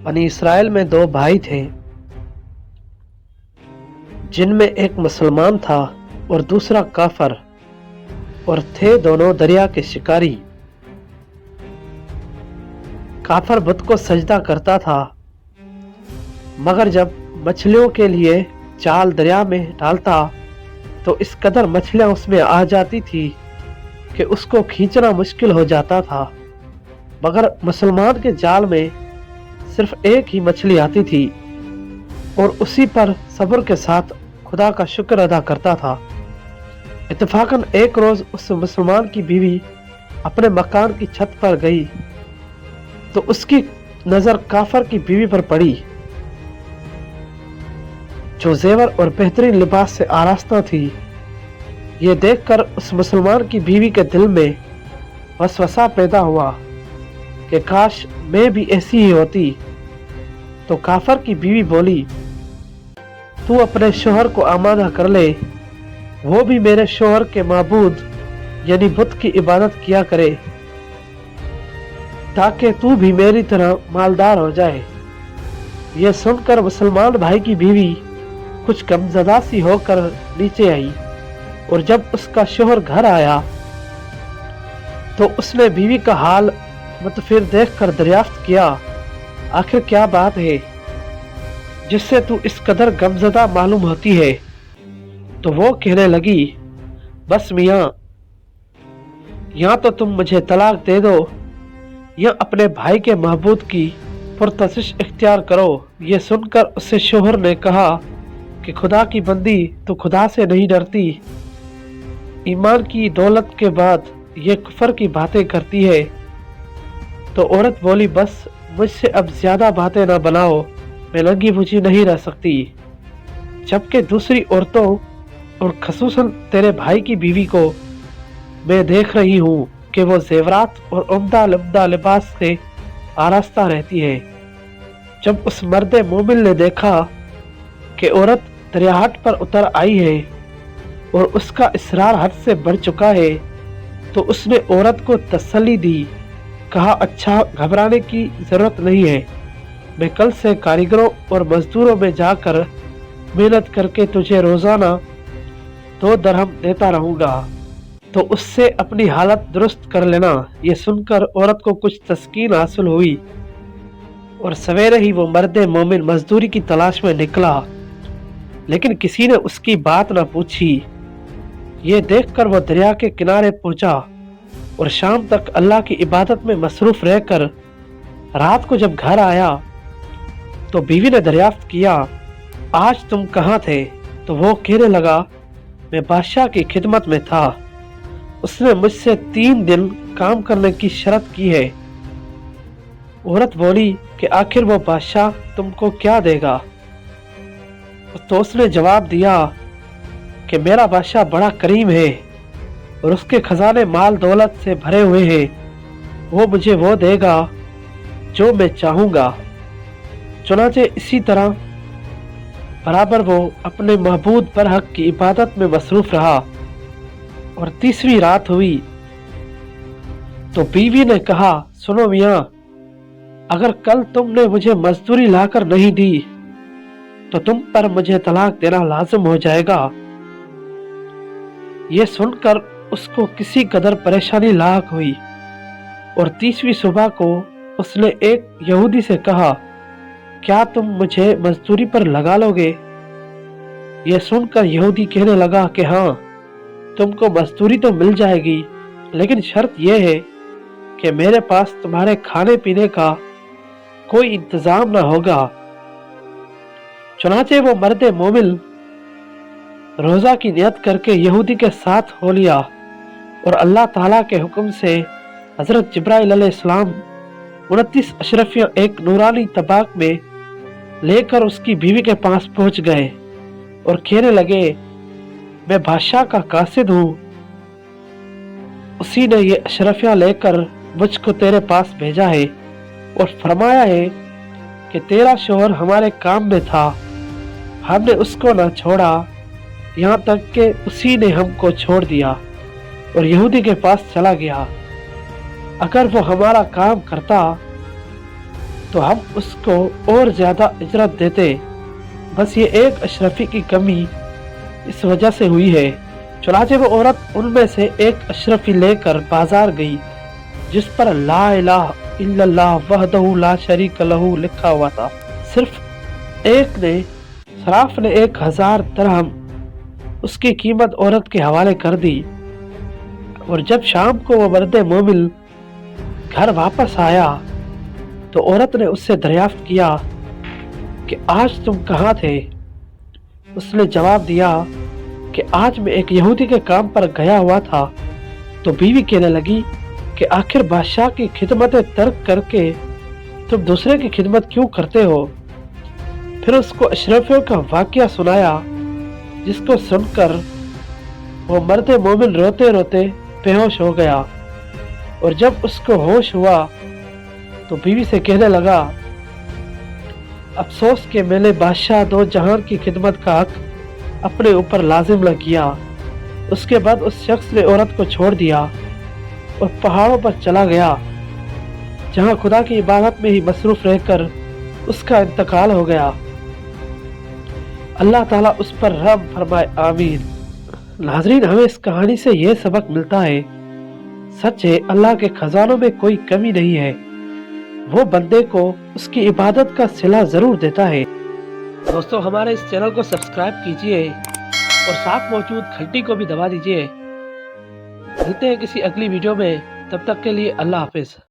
बनी इसराइल में दो भाई थे, जिनमें एक मुसलमान था और दूसरा काफर, और थे दोनों दरिया के शिकारी। काफर बुत को सजदा करता था, मगर जब मछलियों के लिए जाल दरिया में डालता तो इस कदर मछलियां उसमें आ जाती थी कि उसको खींचना मुश्किल हो जाता था। मगर मुसलमान के जाल में सिर्फ एक ही मछली आती थी और उसी पर सब्र के साथ खुदा का शुक्र अदा करता था। इत्तेफाकन एक रोज उस मुसलमान की बीवी अपने मकान की छत पर गई तो उसकी नजर काफर की बीवी पर पड़ी, जो जेवर और बेहतरीन लिबास से आरास्ता थी। ये देखकर उस मुसलमान की बीवी के दिल में वसवसा पैदा हुआ कि काश मैं भी ऐसी ही होती। तो काफर की बीवी बोली, तू अपने शोहर को आमादा कर ले, वो भी मेरे शोहर के माबूद यानी बुत की इबादत किया करे, ताकि तू भी मेरी तरह मालदार हो जाए। यह सुनकर मुसलमान भाई की बीवी कुछ गमज़दा सी होकर नीचे आई, और जब उसका शोहर घर आया तो उसने बीवी का हाल मुतफिर देखकर दरियाफ्त किया, आखिर क्या बात है जिससे तू इस कदर गमज़दा मालूम होती है। तो वो कहने लगी, बस मियाँ, या तो तुम मुझे तलाक दे दो या अपने भाई के महबूद की पुरतशिश इख्तियार करो। ये सुनकर उससे शोहर ने कहा कि खुदा की बंदी, तो खुदा से नहीं डरती? ईमान की दौलत के बाद ये कुफर की बातें करती है। तो औरत बोली, बस मुझसे अब ज्यादा बातें ना बनाओ, मैं लगी बुझी नहीं रह सकती। जबकि दूसरी औरतों और खसूसन तेरे भाई की बीवी को मैं देख रही हूँ कि वो जेवरात और उम्दा लिबास से आरास्ता रहती है। जब उस मर्द मोमिन ने देखा कि औरत दरियाहट पर उतर आई है और उसका इसरार हद से बढ़ चुका है, तो उसने औरत को तसल्ली दी, कहा, अच्छा, घबराने की जरूरत नहीं है, मैं कल से कारीगरों और मजदूरों में जाकर मेहनत करके तुझे रोजाना 2 दरहम देता रहूंगा, तो उससे अपनी हालत दुरुस्त कर लेना। ये सुनकर औरत को कुछ तस्कीन हासिल हुई और सवेरे ही वो मर्द मोमिन मजदूरी की तलाश में निकला, लेकिन किसी ने उसकी बात न पूछी। ये देखकर वो दरिया के किनारे पहुंचा और शाम तक अल्लाह की इबादत में मसरूफ रहकर रात को जब घर आया तो बीवी ने दरियाफ्त किया, आज तुम कहाँ थे? तो वो कहने लगा, मैं बादशाह की खिदमत में था, उसने मुझसे 3 दिन काम करने की शर्त की है। औरत बोली कि आखिर वो बादशाह तुमको क्या देगा? तो उसने जवाब दिया कि मेरा बादशाह बड़ा करीम है और उसके खजाने माल दौलत से भरे हुए हैं, वो मुझे वो देगा जो मैं चाहूँगा। चुनांचे इसी तरह बराबर वो अपने महबूद बरहक की इबादत में मसरूफ रहा। और तीसरी रात हुई तो बीवी ने कहा, सुनो मियाँ, अगर कल तुमने मुझे मजदूरी लाकर नहीं दी तो तुम पर मुझे तलाक देना लाजिम हो जाएगा। ये सुनकर उसको किसी कदर परेशानी लाक हुई और 30वीं सुबह को उसने एक यहूदी से कहा, क्या तुम मुझे मजदूरी पर लगा लोगे? ये सुनकर यहूदी कहने लगा कि हाँ, तुमको मजदूरी तो मिल जाएगी, लेकिन शर्त यह है कि मेरे पास तुम्हारे खाने पीने का कोई इंतजाम ना होगा। चुनांचे वो मर्द मोमिन रोजा की नियत करके यहूदी के साथ हो लिया और अल्लाह ताला के हुक्म से हजरत जिब्राइल अलैहिस्सलाम 29 अशरफियां एक नूरानी तबाक में लेकर उसकी बीवी के पास पहुंच गए और कहने लगे, मैं बादशाह का कासिद हूँ, उसी ने ये अशरफियां लेकर मुझको तेरे पास भेजा है और फरमाया है कि तेरा शोहर हमारे काम में था, हमने उसको ना छोड़ा, यहाँ तक कि उसी ने हमको छोड़ दिया और यहूदी के पास चला गया। अगर वो हमारा काम करता तो हम उसको और ज्यादा इजरत देते। बस ये एक अशरफी की कमी इस वजह से हुई है। चुनाचे वो औरत उनमें से एक अशरफी लेकर बाजार गई जिस पर ला इलाहा इल्लल्लाह वहदहू ला शरीक लहू लिखा हुआ था। सिर्फ एक ने सराफ ने 1000 दिरहम उसकी कीमत औरत के हवाले कर दी। और जब शाम को वो मर्द मोमिन घर वापस आया तो औरत ने उससे दरियाफ्त किया कि आज तुम कहाँ थे। उसने जवाब दिया कि आज मैं एक यहूदी के काम पर गया हुआ था। तो बीवी कहने लगी कि आखिर बादशाह की खिदमत तर्क करके तुम दूसरे की खिदमत क्यों करते हो। फिर उसको अशरफियों का वाकया सुनाया जिसको सुनकर वो मर्द मोमिन रोते रोते बेहोश हो गया। और जब उसको होश हुआ तो बीवी से कहने लगा, अफसोस के मैंने बादशाह दो जहान की खिदमत का हक अपने ऊपर लाजिम लग किया। उसके बाद उस शख्स ने औरत को छोड़ दिया और पहाड़ों पर चला गया जहां खुदा की इबादत में ही मसरूफ रहकर उसका इंतकाल हो गया। अल्लाह ताला उस पर रहम फरमाए, आमीन। नाज़रीन, हमें इस कहानी से यह सबक मिलता है, सच है अल्लाह के खजानों में कोई कमी नहीं है। वो बंदे को उसकी इबादत का सिला जरूर देता है। दोस्तों, हमारे इस चैनल को सब्सक्राइब कीजिए और साथ मौजूद घंटी को भी दबा दीजिए। मिलते हैं किसी अगली वीडियो में, तब तक के लिए अल्लाह हाफिज।